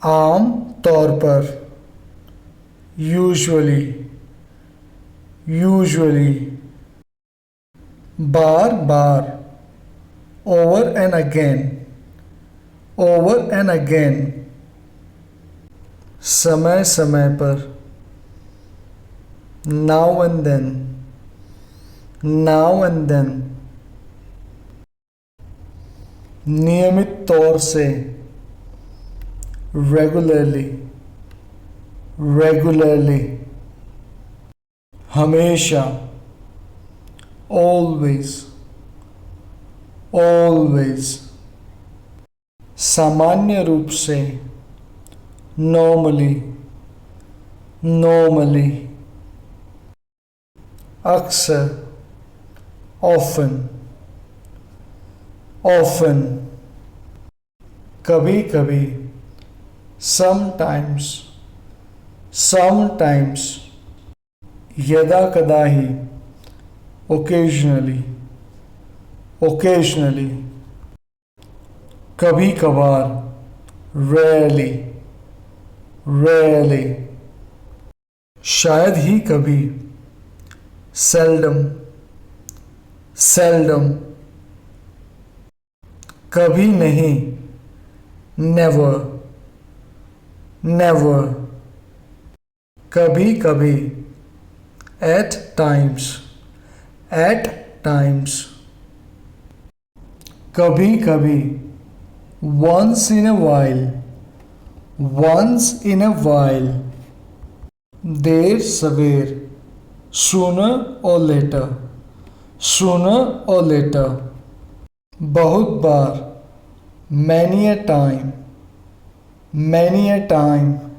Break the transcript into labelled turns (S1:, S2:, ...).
S1: आम तौर पर, यूजुअली, यूजुअली, बार बार, over and again, over and again, समय समय पर, now and then, now and then, नियमित तौर से, रेगुलरली, रेगुलरली, हमेशा, ऑलवेज, ऑलवेज, सामान्य रूप से, नॉर्मली, नॉर्मली, अक्सर, ऑफन, ऑफन, कभी कभी, समटाइम्स, समटाइम्स, यदा कदाहि, ओकेजनली, ओकेजनली, कभी कभार, रेयरली, रेयरली, शायद ही कभी, सेल्डम, सेल्डम, कभी नहीं, नेवर, नेवर, कभी कभी, एट टाइम्स, एट टाइम्स, कभी कभी, once in a while, once in a while, देर सवेर, sooner or later, sooner or later, बहुत बार, many a time, many a time,